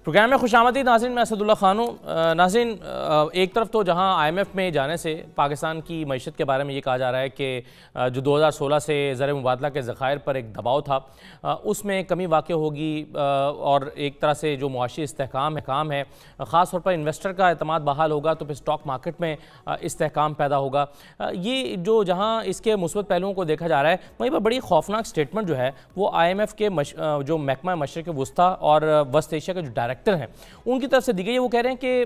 Programme में खुशामदीद नाज़रीन, मैं असदुल्ला खान हूँ। नाज़रीन, एक तरफ तो जहाँ IMF में जाने से पाकिस्तान की मईशत के बारे में ये कहा जा रहा है कि जो 2016 से ज़र मुबादला के ज़खायर पर एक दबाव था उसमें कमी वाक़ होगी और एक तरह से जो मुआशी इस्तेहकाम है ख़ास तौर पर इन्वेस्टर का एतमाद बहाल होगा तो फिर स्टॉक मार्केट में इस्तेहकाम पैदा होगा। ये जो जहाँ इसके मुस्बत पहलुओं को देखा जा रहा है, वहीं पर बड़ी खौफनाक स्टेटमेंट जो है वो IMF के जो महकमा मशरिक़ वुस्ता और वस्त एशिया के जो डायरेक्टर हैं उनकी तरफ से दी गई है। वो कह रहे हैं कि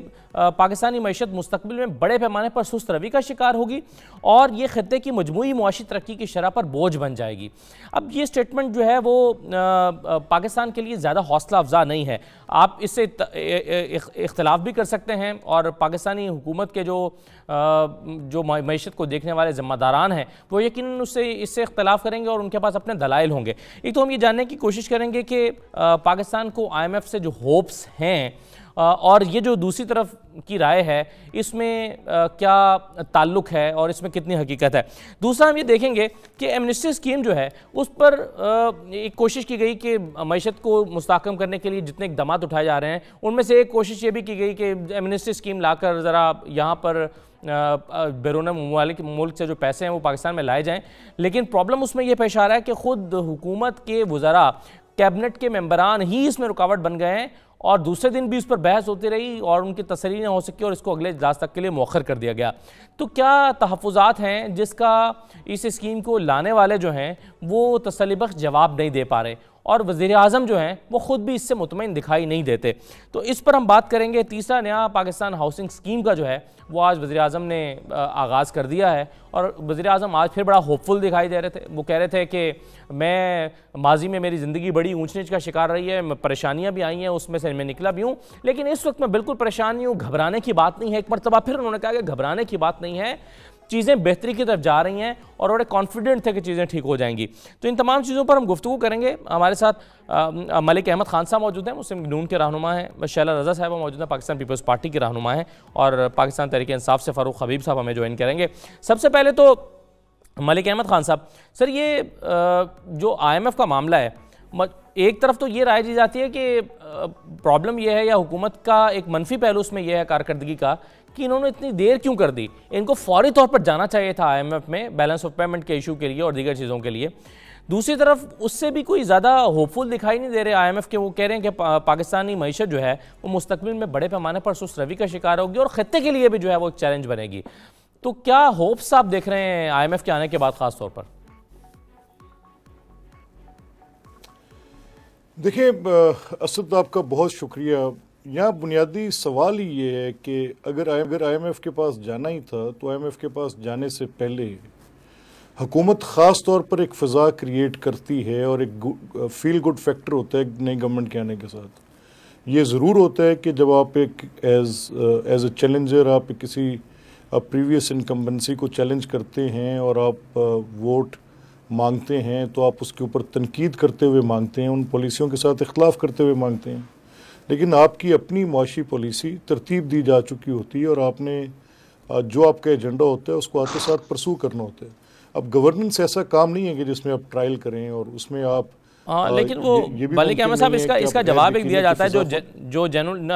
पाकिस्तानी मईशत मुस्तकबिल में बड़े पैमाने पर सुस्त रवि का शिकार होगी और ये खत्ते की मजमूई मुआशी तरक्की की शरह पर बोझ बन जाएगी। अब ये स्टेटमेंट जो है वो पाकिस्तान के लिए ज़्यादा हौसला अफजा नहीं है। आप इससे इख्तलाफ भी कर सकते हैं और पाकिस्तानी हुकूमत के जो मईशत को देखने वाले ज़िम्मेदारान हैं वो यकीनन इससे इख्तलाफ करेंगे और उनके पास अपने दलाइल होंगे। एक तो हम ये जानने की कोशिश करेंगे कि पाकिस्तान को IMF से जो होप्स हैं और ये जो दूसरी तरफ की राय है इसमें क्या ताल्लुक़ है और इसमें कितनी हकीकत है। दूसरा हम ये देखेंगे कि एमनेस्टी स्कीम जो है उस पर एक कोशिश की गई कि मईशत को मुस्तहकम करने के लिए जितने इक़दामात उठाए जा रहे हैं उनमें से एक कोशिश ये भी की गई कि एमनेस्टी स्कीम लाकर ज़रा यहाँ पर बैरून मुल्क से जो पैसे हैं वो पाकिस्तान में लाए जाएँ। लेकिन प्रॉब्लम उसमें यह पेश आ रहा है कि ख़ुद हुकूमत के वज़रा, कैबिनेट के मेंबरान ही इसमें रुकावट बन गए हैं और दूसरे दिन भी उस पर बहस होती रही और उनकी तसल्ली न हो सकी और इसको अगले इजलास तक के लिए मौखर कर दिया गया। तो क्या तहफ़्फ़ुज़ात हैं जिसका इस स्कीम को लाने वाले जो हैं वो तसल्लीबख्श जवाब नहीं दे पा रहे और वज़ीर-ए-आज़म जो हैं वो ख़ुद भी इससे मुतमईन दिखाई नहीं देते। तो इस पर हम बात करेंगे। तीसरा नया पाकिस्तान हाउसिंग स्कीम का जो है वो आज वज़ीर-ए-आज़म ने आगाज़ कर दिया है और वज़ीर-ए-आज़म आज फिर बड़ा होपफुल दिखाई दे रहे थे। वो कह रहे थे कि मैं माजी में मेरी ज़िंदगी बड़ी ऊंच नीच का शिकार रही है, परेशानियाँ भी आई हैं, उसमें से मैं निकला भी हूँ, लेकिन इस वक्त मैं बिल्कुल परेशान नहीं हूँ, घबराने की बात नहीं है। एक मरतबा फिर उन्होंने कहा कि घबराने की बात नहीं है, चीज़ें बेहतरी की तरफ जा रही हैं और बड़े कॉन्फिडेंट थे कि चीज़ें ठीक हो जाएंगी। तो इन तमाम चीज़ों पर हम गुफ्तगू करेंगे। हमारे साथ मलिक अहमद खान साहब मौजूद हैं, मुस्लिम नून के रहनुमा हैं। शैला रज़ा साहब मौजूद हैं, पाकिस्तान पीपल्स पार्टी के रहनुमा हैं। और पाकिस्तान तहरीक इंसाफ से फ़ारूक हबीब साहब हमें ज्वाइन करेंगे। सबसे पहले तो मलिक अहमद खान साहब, सर ये जो IMF का मामला है, एक तरफ तो ये राय दी जाती है कि प्रॉब्लम यह है या हुकूमत का एक मनफी पहलू उसमें यह है कारकर्दगी का कि इन्होंने इतनी देर क्यों कर दी। इनको फौरी तौर पर जाना चाहिए था IMF में बैलेंस ऑफ पेमेंट के इशू के लिए और दीगर चीज़ों के लिए। दूसरी तरफ उससे भी कोई ज़्यादा होपफुल दिखाई नहीं दे रहे IMF के। वो कह रहे हैं कि पाकिस्तानी मईशत जो है वो मुस्तकबिल में बड़े पैमाने पर सुस्त रवि का शिकार होगी और खत्ते के लिए भी जो है वो एक चैलेंज बनेगी। तो क्या होप्स आप देख रहे हैं IMF के आने के बाद ख़ास तौर पर? देखिए असद, आपका बहुत शुक्रिया। यहाँ बुनियादी सवाल ही ये है कि अगर IMF के पास जाना ही था तो IMF के पास जाने से पहले हुकूमत ख़ास तौर पर एक फ़ज़ा क्रिएट करती है और एक फील गुड फैक्टर होता है नई गवर्नमेंट के आने के साथ। ये ज़रूर होता है कि जब आप एक एज ए चैलेंजर आप किसी प्रीवियस इनकम्बेंसी को चैलेंज करते हैं और आप वोट मांगते हैं तो आप उसके ऊपर तनकीद करते हुए मांगते हैं, उन पॉलिसियों के साथ इख्तलाफ करते हुए मांगते हैं। लेकिन आपकी अपनी मुआशी पॉलिसी तरतीब दी जा चुकी होती है और आपने जो आपका एजेंडा होता है उसको आपके साथ परसू करना होता है। अब गवर्नेंस ऐसा काम नहीं है कि जिसमें आप ट्रायल करें और उसमें आप लेकिन वो मलिक अहमद साहब इसका जवाब एक दिया जाता है जो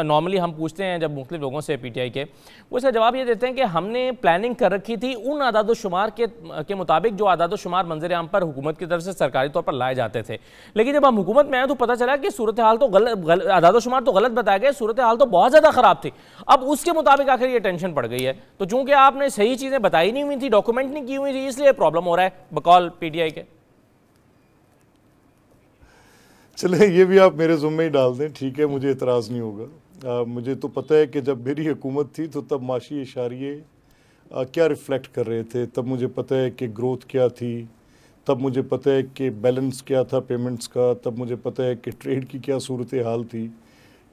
नॉर्मली हम पूछते हैं जब मुख्तलिफ लोगों से PTI के, वो इसका जवाब ये देते हैं कि हमने प्लानिंग कर रखी थी उन आदादोशुमार के मुताबिक जो आदादोशुमार मंजर आम पर हुकूमत की तरफ से सरकारी तौर पर लाए जाते थे। लेकिन जब हम हुकूमत में आए तो पता चला कि सूरत हाल तो गलत, आदादोशुमार तो गलत बताए गए, सूरत हाल तो बहुत ज़्यादा ख़राब थी। अब उसके मुताबिक आखिर ये टेंशन पड़ गई है। तो चूँकि आपने सही चीज़ें बताई नहीं हुई थी, डॉक्यूमेंट नहीं की हुई थी, इसलिए प्रॉब्लम हो रहा है बकौल PTI के। चले ये भी आप मेरे ज़ुम्मे ही डाल दें, ठीक है, मुझे एतराज़ नहीं होगा। मुझे तो पता है कि जब मेरी हुकूमत थी तो तब माशी इशारिये क्या रिफ़्लेक्ट कर रहे थे, तब मुझे पता है कि ग्रोथ क्या थी, तब मुझे पता है कि बैलेंस क्या था पेमेंट्स का, तब मुझे पता है कि ट्रेड की क्या सूरत हाल थी।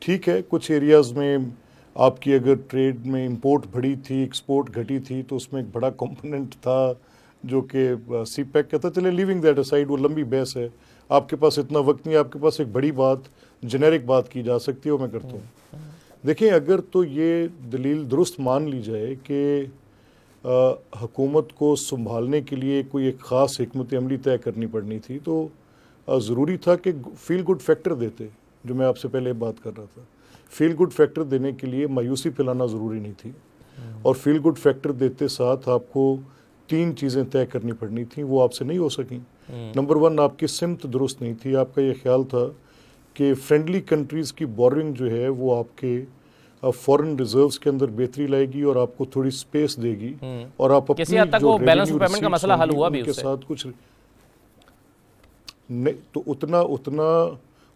ठीक है, कुछ एरियाज़ में आपकी अगर ट्रेड में इंपोर्ट बढ़ी थी, एक्सपोर्ट घटी थी, तो उसमें एक बड़ा कंपोनेंट था जो कि CPEC का था। चले लिविंग दैट असाइड, वो लंबी बहस है, आपके पास इतना वक्त नहीं है, आपके पास एक बड़ी बात जेनेरिक बात की जा सकती है, वो मैं करता हूँ। देखिए, अगर तो ये दलील दुरुस्त मान ली जाए कि हुकूमत को संभालने के लिए कोई एक ख़ास हिकमत अमली तय करनी पड़नी थी तो ज़रूरी था कि फील गुड फैक्टर देते, जो मैं आपसे पहले बात कर रहा था। फील गुड फैक्टर देने के लिए मायूसी फैलाना ज़रूरी नहीं थी, और फील गुड फैक्टर देते साथ आपको 3 चीज़ें तय करनी पड़नी थी, वो आपसे नहीं हो सकी। नंबर 1, आपकी सिमत दुरुस्त नहीं थी। आपका ये ख्याल था कि फ्रेंडली कंट्रीज़ की बोरिंग जो है वो आपके फॉरेन रिजर्व्स के अंदर बेहतरी लाएगी और आपको थोड़ी स्पेस देगी, और आप किसी हद तक वो बैलेंस ऑफ पेमेंट का मसला हल हुआ भी उससे साथ कुछ नहीं, तो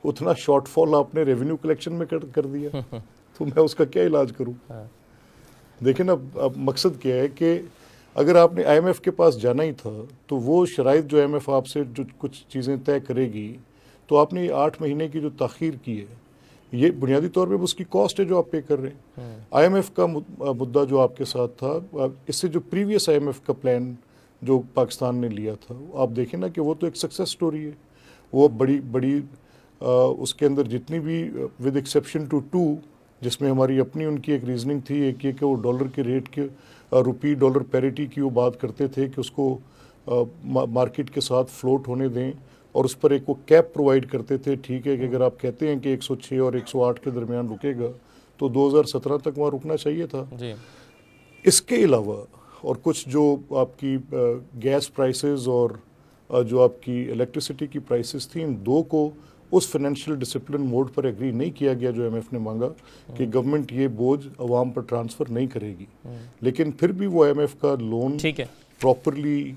उतना शॉर्टफॉल आपने रेवेन्यू कलेक्शन में कर दिया तो मैं उसका क्या इलाज करूं? देखिए ना, अब मकसद क्या है कि अगर आपने IMF के पास जाना ही था तो वो शराइत जो IMF आपसे जो कुछ चीज़ें तय करेगी, तो आपने 8 महीने की जो ताख़ीर की है, ये बुनियादी तौर पे उसकी कॉस्ट है जो आप पे कर रहे हैं। IMF का मुद्दा जो आपके साथ था, इससे जो प्रीवियस IMF का प्लान जो पाकिस्तान ने लिया था, आप देखें ना कि वो तो एक सक्सेस स्टोरी है। वो बड़ी उसके अंदर जितनी भी विद एक्सेप्शन टू 2 जिसमें हमारी अपनी उनकी एक रीजनिंग थी, एक ये कि वो डॉलर के रेट के रुपी डॉलर पैरिटी की वो बात करते थे कि उसको मार्केट के साथ फ्लोट होने दें, और उस पर एक वो कैप प्रोवाइड करते थे। ठीक है कि अगर आप कहते हैं कि 106 और 108 के दरमियान रुकेगा तो 2017 तक वहाँ रुकना चाहिए था जी। इसके अलावा और कुछ जो आपकी गैस प्राइसेस और जो आपकी इलेक्ट्रिसिटी की प्राइसेस थी, इन 2 को उस फाइनेंशियल डिसिप्लिन मोड पर एग्री नहीं किया गया जो IMF ने मांगा कि गवर्नमेंट ये बोझ अवाम पर ट्रांसफ़र नहीं करेगी। लेकिन फिर भी वो IMF का लोन प्रॉपरली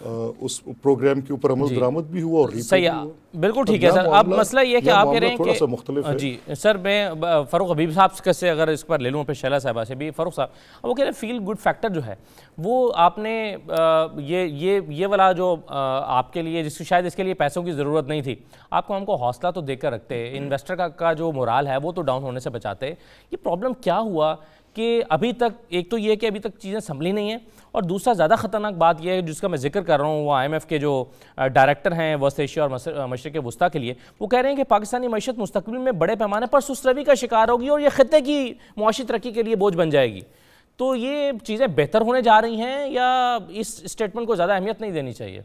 उस प्रोग्राम के ऊपर अमल दरामद भी हुआ और सही है, बिल्कुल ठीक है सर। अब मसला ये है कि आप कह रहे हैं थोड़ा सा मुख्तलिफ है। जी सर, मैं फ़ारूक हबीब साहब से अगर इस पर ले लूँ, फिर शैला साहबा से भी। फ़ारूक साहब, वो कह रहे हैं फील गुड फैक्टर जो है वो आपने ये वाला जो आपके लिए, जिसकी शायद इसके लिए पैसों की ज़रूरत नहीं थी, आपको हमको हौसला तो देकर रखते, इन्वेस्टर का जो मोराल है वो तो डाउन होने से बचाते। ये प्रॉब्लम क्या हुआ कि अभी तक, एक तो ये कि अभी तक चीज़ें संभली नहीं हैं, और दूसरा ज़्यादा ख़तरनाक बात यह है जिसका मैं जिक्र कर रहा हूँ, वो IMF के जो डायरेक्टर हैं वस्त एशिया और मशरिक़ वस्ता के लिए, वो कह रहे हैं कि पाकिस्तानी मईशत मुस्तक़बिल में बड़े पैमाने पर सुस्तरवी का शिकार होगी और ये ख़ित्ते की मुआशी तरक्की के लिए बोझ बन जाएगी। तो ये चीज़ें बेहतर होने जा रही हैं या इस स्टेटमेंट को ज़्यादा अहमियत नहीं देनी चाहिए?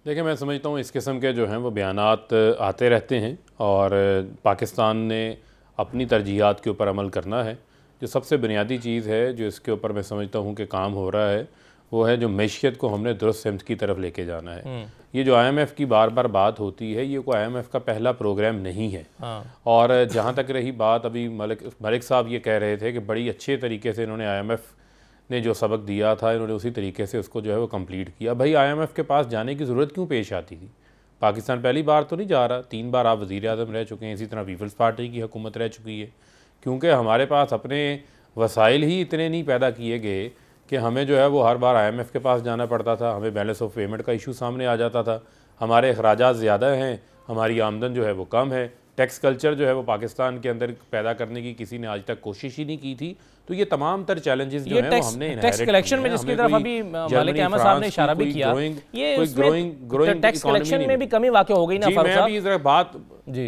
देखिए, मैं समझता हूँ इस किस्म के जो हैं वो बयानात आते रहते हैं, और पाकिस्तान ने अपनी तरजीहात के ऊपर अमल करना है। जो सबसे बुनियादी चीज़ है जो इसके ऊपर मैं समझता हूँ कि काम हो रहा है, वो है जो मैशियत को हमने दुरुस्त सिमत की तरफ लेके जाना है। ये जो IMF की बार बार बात होती है, ये कोई IMF का पहला प्रोग्राम नहीं है। और जहाँ तक रही बात, अभी मलिक साहब ये कह रहे थे कि बड़ी अच्छे तरीके से इन्होंने IMF ने जो सबक दिया था, इन्होंने उसी तरीके से उसको जो है वो कंप्लीट किया। भाई, IMF के पास जाने की ज़रूरत क्यों पेश आती थी? पाकिस्तान पहली बार तो नहीं जा रहा, 3 बार आप वज़ीर आज़म रह चुके हैं, इसी तरह पीपल्स पार्टी की हुकूमत रह चुकी है। क्योंकि हमारे पास अपने वसाइल ही इतने नहीं पैदा किए गए कि हमें जो है वो हर बार IMF के पास जाना पड़ता था, हमें बैलेंस ऑफ पेमेंट का इशू सामने आ जाता था, हमारे अखराजात ज़्यादा हैं, हमारी आमदन जो है वो कम है, टैक्स कल्चर जो है वो पाकिस्तान के अंदर पैदा करने की किसी ने आज तक कोशिश ही नहीं की थी। तो ये तमाम तर चैलेंजेस जो हैं वो हमने टैक्स कलेक्शन में, जिसकी तरफ अभी मलिक अहमद साहब ने इशारा भी किया, ये ग्रोइंग टैक्स कलेक्शन में भी कमी वाक़ई हो गई ना। मैं अभी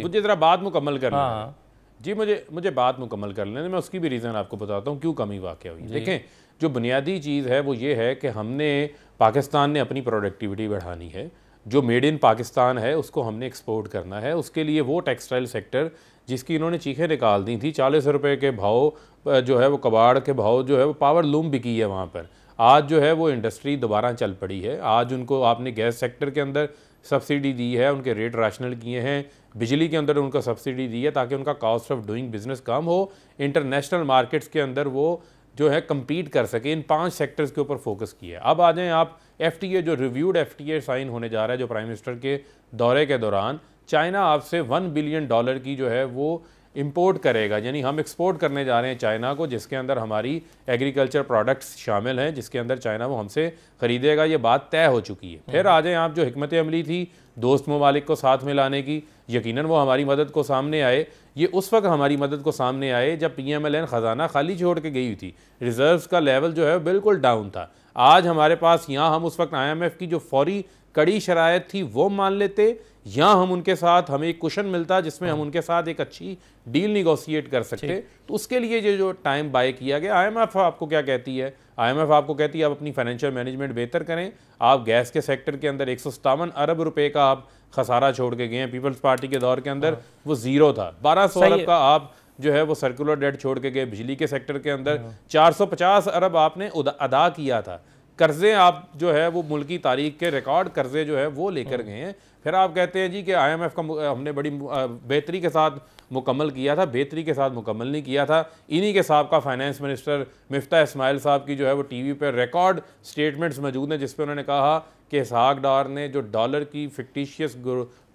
मुझे ज़रा बात मुकम्मल करना है जी, मुझे बात मुकम्मल कर लेने, मैं उसकी भी रीज़न आपको बताता हूँ क्यों कमी वाक़ई हुई। देखें, जो बुनियादी चीज़ है वो ये है कि हमने, पाकिस्तान ने अपनी प्रोडक्टिविटी बढ़ानी है, जो मेड इन पाकिस्तान है उसको हमने एक्सपोर्ट करना है। उसके लिए वो टेक्सटाइल सेक्टर जिसकी इन्होंने चीखें निकाल दी थी, 40 रुपये के भाव जो है वो कबाड़ के भाव जो है वो पावर लूम बिकी है वहाँ पर, आज जो है वो इंडस्ट्री दोबारा चल पड़ी है। आज उनको आपने गैस सेक्टर के अंदर सब्सिडी दी है, उनके रेट राशनल किए हैं, बिजली के अंदर उनको सब्सिडी दी है ताकि उनका कॉस्ट ऑफ डूइंग बिजनेस कम हो, इंटरनेशनल मार्केट्स के अंदर वो जो है कम्पीट कर सके। इन 5 सेक्टर्स के ऊपर फोकस किया है। अब आ जाएँ आप FTA, जो रिव्यूड FTA साइन होने जा रहा है, जो प्राइम मिनिस्टर के दौरे के दौरान चाइना आपसे $1 बिलियन की जो है वो इंपोर्ट करेगा, यानी हम एक्सपोर्ट करने जा रहे हैं चाइना को, जिसके अंदर हमारी एग्रीकल्चर प्रोडक्ट्स शामिल हैं, जिसके अंदर चाइना वो हमसे ख़रीदेगा। ये बात तय हो चुकी है। फिर आ जाएँ आप, जो हिकमत अमली थी दोस्त ममालिक को साथ में लाने की, यकीनन वो हमारी मदद को सामने आए। ये उस वक्त हमारी मदद को सामने आए जब PMLN ख़जाना खाली छोड़ के गई हुई थी, रिजर्व्स का लेवल जो है बिल्कुल डाउन था। आज हमारे पास यहाँ हम उस वक्त IMF की जो फौरी कड़ी शरायत थी वो मान लेते, या हम उनके साथ हमें एक कुशन मिलता जिसमें हम उनके साथ एक अच्छी डील निगोशिएट कर सकते। तो उसके लिए ये जो टाइम बाय किया गया, IMF आपको क्या कहती है? IMF आपको कहती है आप अपनी फाइनेंशियल मैनेजमेंट बेहतर करें। आप गैस के सेक्टर के अंदर 157 अरब रुपए का आप खसारा छोड़ के गए हैं। पीपल्स पार्टी के दौर के अंदर वो जीरो था। 1200 अरब का आप जो है वो सर्कुलर डेट छोड़ के गए। बिजली के सेक्टर के अंदर 450 अरब आपने अदा किया था। कर्जे आप जो है वो मुल्की तारीख के रिकॉर्ड कर्जे जो है वो लेकर गए हैं। फिर आप कहते हैं जी कि IMF का हमने बड़ी बेहतरी के साथ मुकम्मल किया था। बेहतरी के साथ मुकम्मल नहीं किया था। इन्हीं के साहब फाइनेंस मिनिस्टर मिफ्ता इस्माइल साहब की जो है वो टीवी पर रिकॉर्ड स्टेटमेंट्स मौजूद हैं जिस पे उन्होंने कहा कि इसहाक डार ने जो डॉलर की फिक्टिशियस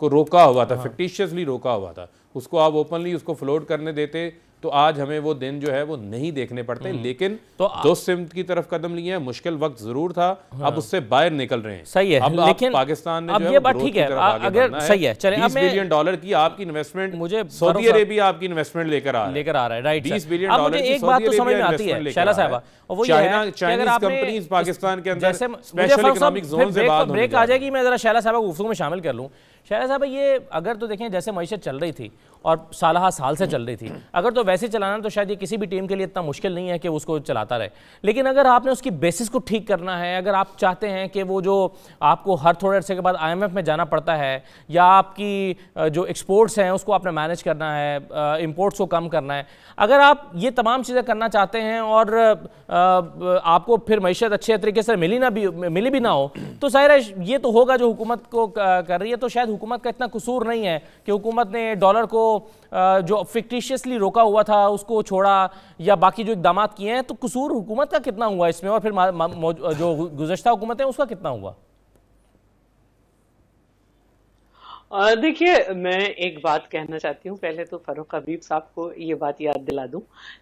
को रोका हुआ था, फिक्टिशियसली रोका हुआ था, उसको आप ओपनली उसको फ्लोट करने देते तो आज हमें वो दिन जो है वो नहीं देखने पड़ते। लेकिन तो दोस्त सिमत की तरफ कदम लिए हैं, मुश्किल वक्त जरूर था, अब उससे बाहर निकल रहे हैं। सही है, अब लेकिन पाकिस्तान ने अब जो ये बात ठीक है, अगर सही है, चले 20 बिलियन डॉलर की आपकी इन्वेस्टमेंट, मुझे सऊदी अरेबिया आपकी इन्वेस्टमेंट लेकर आ रहा है, राइट। 20 बिलियन अब डॉलर मुझे की एक बात तो समझ में आती है शैला साहबा, और वो ये है कि अगर आपने कंपनीज पाकिस्तान के अंदर स्पेशल इकोनॉमिक जोन से बात ब्रेक आ जाएगी, मैं जरा शैला साहबा को गुफ्तगू में शामिल कर लूं। शैला साहब, ये अगर तो देखें जैसे मईशत चल रही थी और साल से चल रही थी, अगर तो वैसे चलाना तो शायद ये किसी भी टीम के लिए इतना मुश्किल नहीं है कि उसको चलाता रहे। लेकिन अगर आपने उसकी बेसिस को ठीक करना है, अगर आप चाहते हैं कि वो जो आपको हर थोड़े अरसे के बाद IMF में जाना पड़ता है, या आपकी जो एक्सपोर्ट्स हैं उसको आपने मैनेज करना है, इंपोर्ट्स को कम करना है, अगर आप ये तमाम चीज़ें करना चाहते हैं और आपको फिर मईशत अच्छे तरीके से मिली भी ना हो, तो ज़ाहिर है ये तो होगा जो हुकूमत को कर रही है। तो शायद हुकूमत का इतना कसूर नहीं है कि हुकूमत ने डॉलर को जो फिक्टिशियसली रोका हुआ था उसको छोड़ा, या बाकी जो इकदाम किए हैं, तो कसूर हुकूमत का कितना हुआ इसमें, और फिर जो गुज़श्ता हुकूमत है उसका कितना हुआ? देखिए, मैं एक बात कहना चाहती हूँ। पहले तो फारूक हबीब साहब को ये बात याद दिला दूं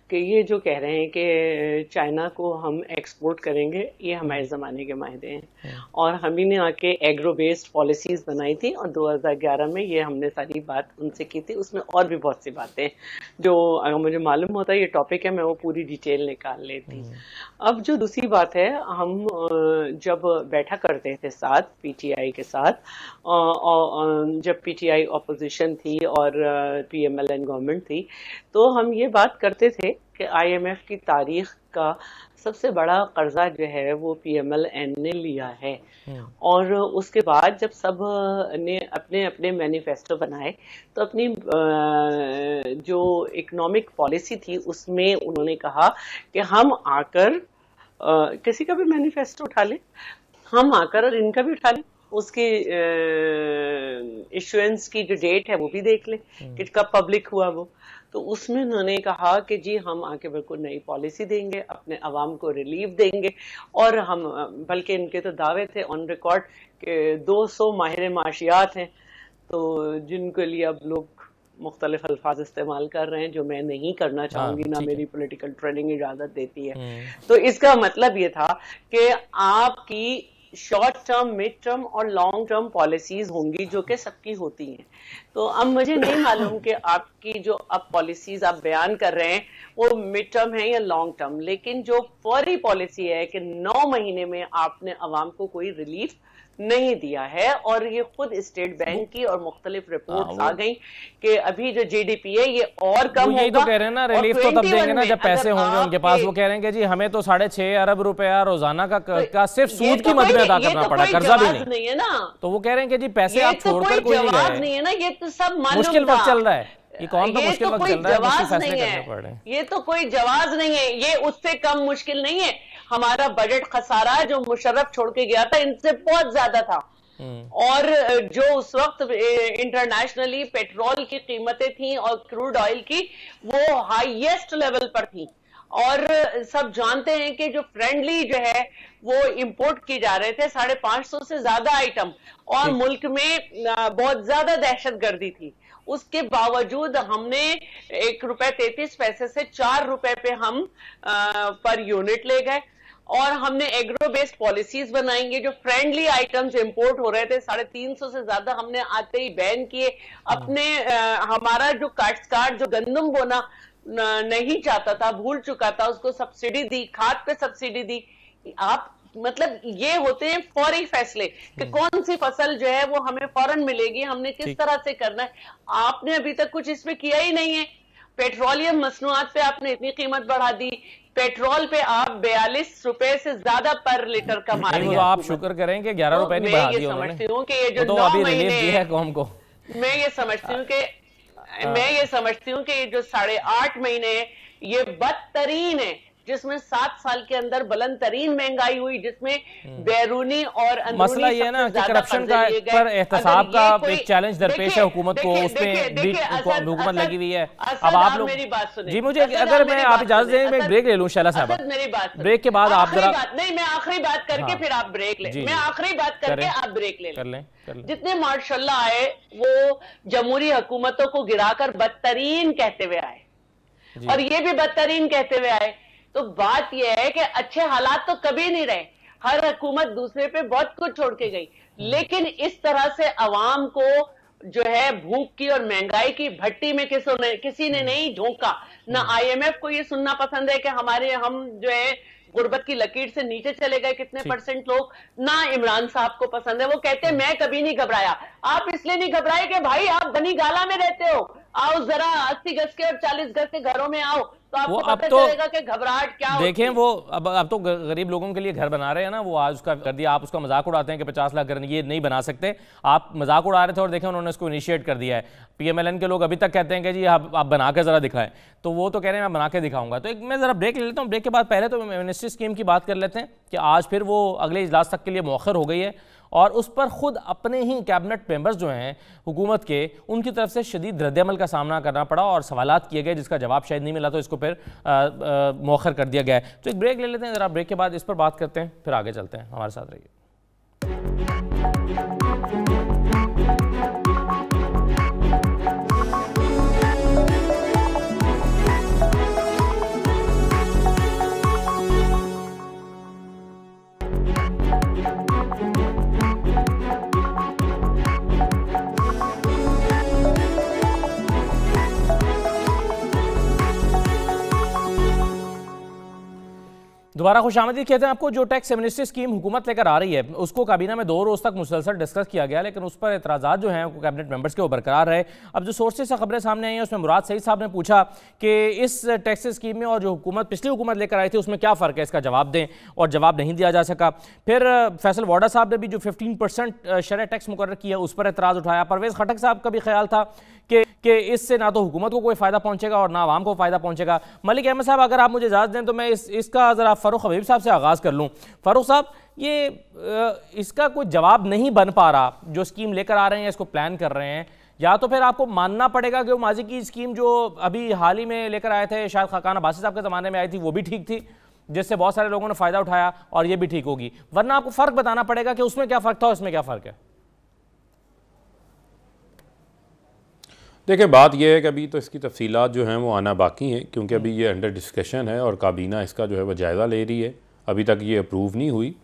कि ये जो कह रहे हैं कि चाइना को हम एक्सपोर्ट करेंगे, ये हमारे ज़माने के मायदे हैं, और हम ही ने आके एग्रो बेस्ड पॉलिसीज़ बनाई थी, और 2011 में ये हमने सारी बात उनसे की थी। उसमें और भी बहुत सी बातें जो अगर मुझे मालूम होता ये टॉपिक है, मैं वो पूरी डिटेल निकाल लेती। अब जो दूसरी बात है, हम जब बैठा करते थे साथ PTI के साथ, जब PTI ऑपोजिशन थी और PMLN गवर्नमेंट थी, तो हम ये बात करते थे कि IMF की तारीख का सबसे बड़ा कर्जा जो है वो PMLN ने लिया है। और उसके बाद जब सब ने अपने अपने मैनिफेस्टो बनाए, तो अपनी जो इकोनॉमिक पॉलिसी थी उसमें उन्होंने कहा कि हम आकर किसी का भी मैनिफेस्टो उठा लें, हम आकर और इनका भी उठा लें, उसकी इशुएंस की जो डेट है वो भी देख लें कि कब पब्लिक हुआ वो। तो उसमें उन्होंने कहा कि जी हम आके बिल्कुल नई पॉलिसी देंगे, अपने अवाम को रिलीफ देंगे, और हम बल्कि इनके तो दावे थे ऑन रिकॉर्ड कि 200 माहिर माशियात हैं, तो जिनके लिए अब लोग मुख्तलिफ अल्फाज इस्तेमाल कर रहे हैं जो मैं नहीं करना चाहूंगी, ना मेरी पॉलिटिकल ट्रेनिंग इजाजत देती है। तो इसका मतलब ये था कि आपकी शॉर्ट टर्म, मिड टर्म और लॉन्ग टर्म पॉलिसीज होंगी जो कि सबकी होती हैं। तो अब मुझे नहीं मालूम कि आपकी जो अब पॉलिसीज आप बयान कर रहे हैं वो मिड टर्म है या लॉन्ग टर्म, लेकिन जो फौरी पॉलिसी है कि 9 महीने में आपने अवाम को कोई रिलीफ नहीं दिया है, और ये खुद स्टेट बैंक की और मुख्तलिफ रिपोर्ट्स आ गई कि अभी जो GDP है ये और कम होगा। यही तो कह रहे हैं ना, रिलीफ तो तब देंगे ना जब पैसे होंगे उनके पास। वो कह रहे हैं कि जी हमें तो 6.5 अरब रुपया रोजाना का सिर्फ सूद की मद में अदा करना पड़ा, कर्जा भी नहीं है ना। तो वो कह रहे हैं कि जी पैसे आप छोड़कर कोई नहीं है ना, ये तो सब मुश्किल वक्त चल रहा है, ये कौन तो मुश्किल वक्त चल रहा है, मुश्किल फैसले करने पड़ रहे हैं। ये तो कोई जवाब नहीं है, ये उससे कम मुश्किल नहीं है। हमारा बजट खसारा जो मुशर्रफ छोड़ के गया था इनसे बहुत ज्यादा था, और जो उस वक्त इंटरनेशनली पेट्रोल की कीमतें थी और क्रूड ऑयल की वो हाईएस्ट लेवल पर थी, और सब जानते हैं कि जो फ्रेंडली जो है वो इंपोर्ट किए जा रहे थे 550 से ज्यादा आइटम, और मुल्क में बहुत ज्यादा दहशतगर्दी थी। उसके बावजूद हमने ₹1.33 से ₹4 पे हम पर यूनिट ले गए, और हमने एग्रो बेस्ड पॉलिसीज बनाएंगे। जो फ्रेंडली आइटम्स इंपोर्ट हो रहे थे 350 से ज्यादा हमने आते ही बैन किए। अपने हमारा जो काश्तकार जो गंदम बोना नहीं चाहता था, भूल चुका था, उसको सब्सिडी दी, खाद पे सब्सिडी दी। आप मतलब ये होते हैं फौरी फैसले कि कौन सी फसल जो है वो हमें फौरन मिलेगी, हमने किस तरह से करना है। आपने अभी तक कुछ इस पे किया ही नहीं है। पेट्रोलियम मसनूआत पे आपने इतनी कीमत बढ़ा दी, पेट्रोल पे आप 42 रुपए से ज्यादा पर लीटर कमा रही है। तो आप शुक्र करें कि 11 रुपए नहीं बढ़ा दिए उन्होंने। समझती हूँ कि ये जो तो 9 अभी महीने रिलीफ दिया है कौम को। मैं ये समझती हूँ कि ये जो 8.5 महीने ये बदतरीन है, जिसमें 7 साल के अंदर बुलंद तरीन महंगाई हुई, जिसमें बैरूनी और अंदरूनी मसला ये है ना कि करप्शन का पर एहतसाब का एक चैलेंज दरपेश है हुकूमत को, उसमें हुकूमत लगी हुई है। अब आप लोग मेरी बात सुनिए जी, मुझे अगर मैं आप इजाजत दें मैं ब्रेक ले लूं शैला साहब, मेरी बात ब्रेक के बाद आप जरा नहीं, मैं आखिरी बात करके फिर आप ब्रेक ले, मैं आखिरी बात करके आप ब्रेक ले लें। जितने माशाल्लाह आए वो जमहूरी हुकूमतों को गिराकर बदतरीन कहते हुए आए, और ये भी बदतरीन कहते हुए आए। तो बात यह है कि अच्छे हालात तो कभी नहीं रहे, हर हुकूमत दूसरे पे बहुत कुछ छोड़ के गई, लेकिन इस तरह से अवाम को जो है भूख की और महंगाई की भट्टी में किसी ने नहीं झोंका। ना IMF को ये सुनना पसंद है कि हम जो है गुर्बत की लकीर से नीचे चले गए कितने % लोग, ना इमरान साहब को पसंद है। वो कहते हैं मैं कभी नहीं घबराया। आप इसलिए नहीं घबराए कि भाई आप बनी गाला में रहते हो, आओ जरा 80 गज के और 40 गज के घरों में आओ तो आपको पता चलेगा कि घबराहट क्या होती है। देखें वो अब तो गरीब लोगों के लिए घर बना रहे हैं ना, वो आज उसका कर दिया। आप उसका मजाक उड़ाते हैं कि 50 लाख घर ये नहीं बना सकते, आप मजाक उड़ा रहे थे और देखें उन्होंने इसको इनिशिएट कर दिया है। PMLN के लोग अभी तक कहते हैं कि जी आप बना के जरा दिखाएं, तो वो तो कह रहे हैं मैं बना के दिखाऊंगा। तो एक मैं जरा ब्रेक ले लेता हूँ, ब्रेक के बाद पहले तो एमनेस्टी स्कीम की बात कर लेते हैं कि आज फिर वो अगले इजलास तक के लिए मौखर हो गई है, और उस पर खुद अपने ही कैबिनेट मेंबर्स जो हैं हुकूमत के, उनकी तरफ से शदीद रद्द-ए-अमल का सामना करना पड़ा और सवालात किए गए जिसका जवाब शायद नहीं मिला, तो इसको फिर मौखर कर दिया गया है। तो एक ब्रेक ले लेते हैं, ज़रा ब्रेक के बाद इस पर बात करते हैं, फिर आगे चलते हैं। हमारे साथ रहिए। दोबारा खुशामदीद कहते हैं आपको। जो टैक्स एमनेस्टी स्कीम हुकूमत लेकर आ रही है उसको काबीना में 2 रोज़ तक मुसलसल डिस्कस किया गया, लेकिन उस पर एतराज़ात जो हैं वो कैबिनेट मेंबर्स के वो बरकरार रहे। अब जो सोर्सेज से खबरें सामने आई हैं उसमें मुराद सईद साहब ने पूछा कि इस टैक्स स्कीम में और जो हुकूमत पिछली हुकूमत लेकर आई थी उसमें क्या फ़र्क है, इसका जवाब दें, और जवाब नहीं दिया जा सका। फिर फैसल वाडा साहब ने भी जो 15% शरह टैक्स मुकर्रर किया उस पर एतराज़ उठाया। परवेज़ खटक साहब का भी ख्याल था कि इससे ना तो हुकूमत को कोई फ़ायदा पहुंचेगा और ना आवाम को फ़ायदा पहुंचेगा। मलिक अहमद साहब, अगर आप मुझे इजाज़त दें तो मैं इसका ज़रा फ़ारूक हबीब साहब से आगाज़ कर लूँ। फ़ारूक साहब, ये इसका कोई जवाब नहीं बन पा रहा, जो स्कीम लेकर आ रहे हैं, इसको प्लान कर रहे हैं, या तो फिर आपको मानना पड़ेगा कि वो माजी की स्कीम जो अभी हाल ही में लेकर आए थे, शायद खाकान अब्बासी साहब के ज़माने में आई थी, वो भी ठीक थी, जिससे बहुत सारे लोगों ने फ़ायदा उठाया, और ये भी ठीक होगी, वरना आपको फ़र्क बताना पड़ेगा कि उसमें क्या फ़र्क था और इसमें क्या फ़र्क है। देखिए, बात यह है कि अभी तो इसकी तफसीलात जो हैं वो आना बाकी हैं, क्योंकि अभी ये अंडर डिस्कशन है और काबीना इसका जो है वो जायज़ा ले रही है। अभी तक ये अप्रूव नहीं हुई,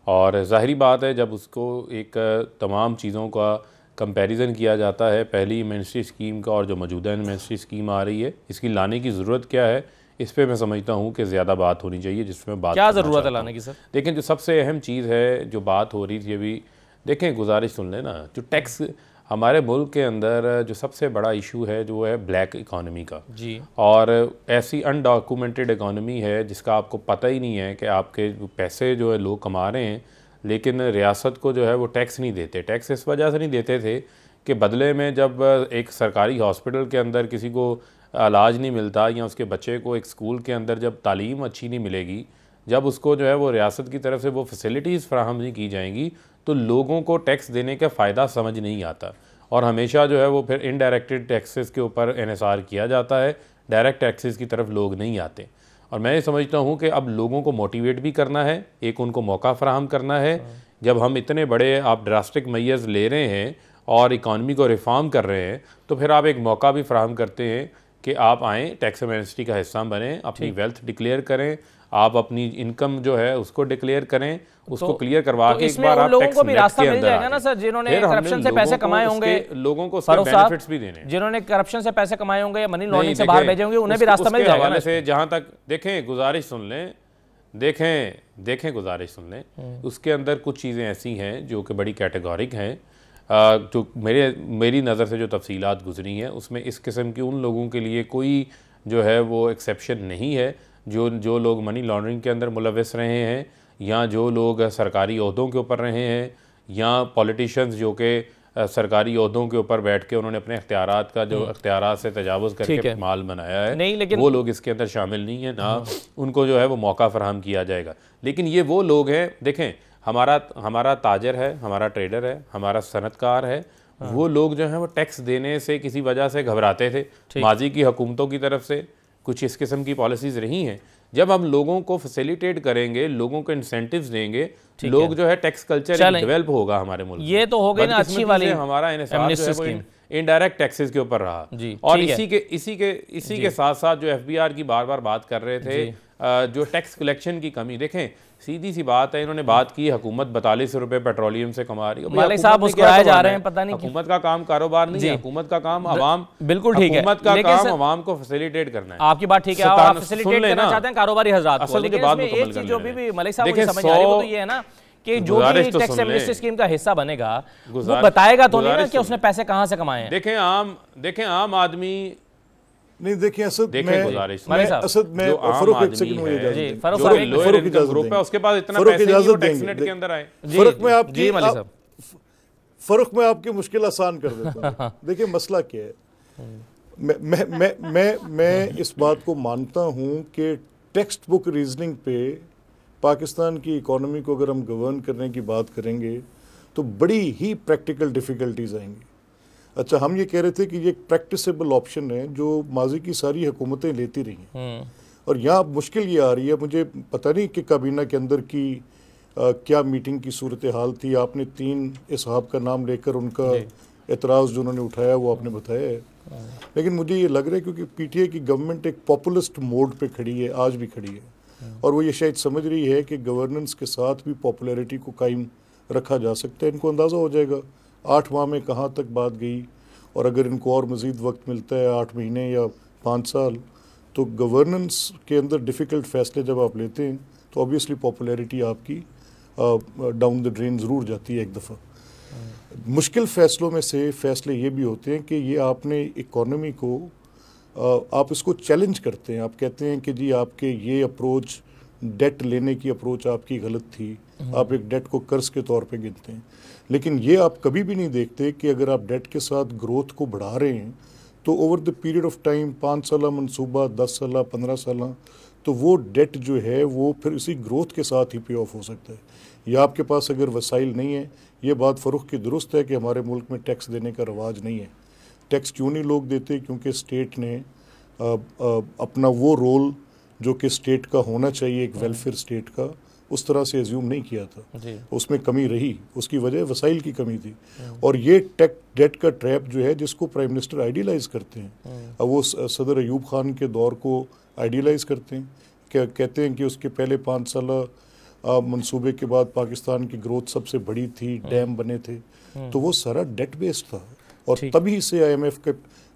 और ज़ाहिरी बात है जब उसको एक तमाम चीज़ों का कंपैरिजन किया जाता है, पहली एमनेस्टी स्कीम का और जो मौजूदा एमनेस्टी स्कीम आ रही है, इसकी लाने की ज़रूरत क्या है, इस पर मैं समझता हूँ कि ज़्यादा बात होनी चाहिए, जिसमें बात क्या ज़रूरत है लाने की सर। लेकिन जो सबसे अहम चीज़ है जो बात हो रही थी अभी, देखें गुजारिश सुन लें ना, जो टैक्स हमारे मुल्क के अंदर जो सबसे बड़ा इशू है जो है ब्लैक इकॉनमी का जी, और ऐसी अनडॉक्यूमेंटेड इकॉनमी है जिसका आपको पता ही नहीं है कि आपके पैसे जो है लोग कमा रहे हैं, लेकिन रियासत को जो है वो टैक्स नहीं देते। टैक्स इस वजह से नहीं देते थे कि बदले में जब एक सरकारी हॉस्पिटल के अंदर किसी को इलाज नहीं मिलता, या उसके बच्चे को एक स्कूल के अंदर जब तालीम अच्छी नहीं मिलेगी, जब उसको जो है वो रियासत की तरफ से वो फैसिलिटीज़ फराहम नहीं की जाएंगी, तो लोगों को टैक्स देने का फ़ायदा समझ नहीं आता, और हमेशा जो है वो फिर इनडायरेक्टेड टैक्सेस के ऊपर इन्हिसार किया जाता है, डायरेक्ट टैक्सेस की तरफ लोग नहीं आते। और मैं ये समझता हूँ कि अब लोगों को मोटिवेट भी करना है, एक उनको मौका फराहम करना है। जब हम इतने बड़े आप ड्रास्टिक मेजर्स ले रहे हैं और इकॉनमी को रिफॉर्म कर रहे हैं, तो फिर आप एक मौका भी फराहम करते हैं कि आप आएँ, टैक्स एमनेस्टी का हिस्सा बनें, अपनी वेल्थ डिक्लेयर करें, आप अपनी इनकम जो है उसको डिक्लेयर करें, उसको क्लियर करवा के एक बार आप लोगों को भी रास्ता मिल जाएगा ना सर, जिन्होंने करप्शन से पैसे कमाए होंगे, लोगों को उसके बेनिफिट्स भी देने, जिन्होंने करप्शन से पैसे कमाए होंगे या मनी लॉन्ड्रिंग से बाहर भेजे होंगे, उन्हें भी रास्ता मिल जाएगा ना। से जहां तक देखें, गुजारिश सुन लें, देखें गुजारिश सुन लें, उसके अंदर कुछ चीज़ें ऐसी हैं जो कि बड़ी कैटेगोरिक हैं। जो मेरी नज़र से जो तफसीलात गुजरी हैं उसमें इस किस्म की उन लोगों के लिए कोई जो है वो एक्सेप्शन नहीं है जो लोग मनी लॉन्ड्रिंग के अंदर मुलविस रहे हैं, या जो लोग सरकारी ओहदों के ऊपर रहे हैं, या पॉलिटिशियंस जो कि सरकारी ओहदों के ऊपर बैठ के उन्होंने अपने इख्तियारात का जो इख्तियारात से तजावुज़ करके माल बनाया है, नहीं, लेकिन वो लोग इसके अंदर शामिल नहीं है, ना उनको जो है वो मौका फराहम किया जाएगा। लेकिन ये वो लोग हैं, देखें हमारा ताजर है, हमारा ट्रेडर है, हमारा सनतकार है, वो लोग जो हैं वो टैक्स देने से किसी वजह से घबराते थे। माजी की हुकूमतों की तरफ से कुछ इस किस्म की पॉलिसीज़ रही हैं। जब हम लोगों को फैसिलिटेट करेंगे, लोगों को इंसेंटिव्स देंगे, लोग जो है टैक्स कल्चर डेवलप होगा हमारे मुल्क। ये तो हो गई ना अच्छी वाली, हमारा इनडायरेक्ट टैक्सेस के ऊपर रहा। और इसी के साथ साथ जो FBR की बार बार बात कर रहे थे, जो टैक्स कलेक्शन की कमी, देखें सीधी सी बात है, इन्होंने बात की हुकूमत 42 रुपए पेट्रोलियम से कमा रही है। मालिक साहब मुस्कुराए जा रहे हैं, पता नहीं हुकूमत का काम कारोबार नहीं है, हुकूमत का काम आवाम, बिल्कुल ठीक है, हुकूमत का काम आवाम को फैसिलिटेट करना है। आपकी बात ठीक है, आप फैसिलिटेट करना चाहते हैं कारोबारी हज़रात को, लेकिन इसमें एक चीज जो भी मलिक साहब को समझ आ रही है वो तो ये है ना कि जो भी टैक्स एमनेस्टी स्कीम का हिस्सा बनेगा वो बताएगा तो नहीं ना कि उसने पैसे कहां से कमाए हैं। देखें आम आदमी नहीं, देखिए असद में फरूख एक सेकंड मुझे इजाजत दें, फरूख में आपकी मुश्किल आसान कर देता हूं। देखिए मसला क्या है, मैं इस बात को मानता हूं कि टेक्स्ट बुक रीजनिंग पे पाकिस्तान की इकोनॉमी को अगर हम गवर्न करने की बात करेंगे तो बड़ी ही प्रैक्टिकल डिफिकल्टीज आएंगी। अच्छा, हम ये कह रहे थे कि ये एक प्रैक्टिसेबल ऑप्शन है जो माजी की सारी हुकूमतें लेती रही हैं, और यहाँ मुश्किल ये आ रही है, मुझे पता नहीं कि काबीना के अंदर की क्या मीटिंग की सूरत हाल थी। आपने 3 इसहाब का नाम लेकर उनका एतराज़ जो उन्होंने उठाया वो आपने बताया है, लेकिन मुझे ये लग रहा है क्योंकि PTI की गवर्नमेंट एक पॉपुलिस्ट मोड पे खड़ी है, आज भी खड़ी है, और वो ये शायद समझ रही है कि गवर्नेंस के साथ भी पॉपुलैरिटी को कायम रखा जा सकता है। इनको अंदाज़ा हो जाएगा 8 माह में कहाँ तक बात गई, और अगर इनको और मज़ीद वक्त मिलता है 8 महीने या 5 साल, तो गवर्नेंस के अंदर डिफ़िकल्ट फैसले जब आप लेते हैं तो ऑब्वियसली पॉपुलैरिटी आपकी डाउन द ड्रेन ज़रूर जाती है एक दफ़ा। मुश्किल फ़ैसलों में से फ़ैसले ये भी होते हैं कि ये आपने इकॉनमी को आप इसको चैलेंज करते हैं, आप कहते हैं कि जी आपके ये अप्रोच, डेट लेने की अप्रोच आपकी गलत थी, आप एक डेट को कर्ज के तौर पे गिनते हैं, लेकिन ये आप कभी भी नहीं देखते कि अगर आप डेट के साथ ग्रोथ को बढ़ा रहे हैं तो over the period of time 5 साल मनसूबा, 10 साल, 15 साल, तो वो डेट जो है वो फिर इसी ग्रोथ के साथ ही पे ऑफ हो सकता है। या आपके पास अगर वसाइल नहीं है, ये बात फ़रूख की दुरुस्त है कि हमारे मुल्क में टैक्स देने का रवाज नहीं है। टैक्स क्यों नहीं लोग देते? क्योंकि स्टेट ने अपना वो रोल जो कि स्टेट का होना चाहिए, एक वेलफेयर स्टेट का, उस तरह से एज्यूम नहीं किया था, उसमें कमी रही, उसकी वजह वसाइल की कमी थी। और ये डेट का ट्रैप जो है जिसको प्राइम मिनिस्टर आइडियलाइज करते हैं, अब वो सदर अयूब खान के दौर को आइडियलाइज करते हैं, कहते हैं कि उसके पहले 5 साल मंसूबे के बाद पाकिस्तान की ग्रोथ सबसे बड़ी थी, डैम बने थे, तो वो सारा डेट बेस्ड था। और तभी से IMF के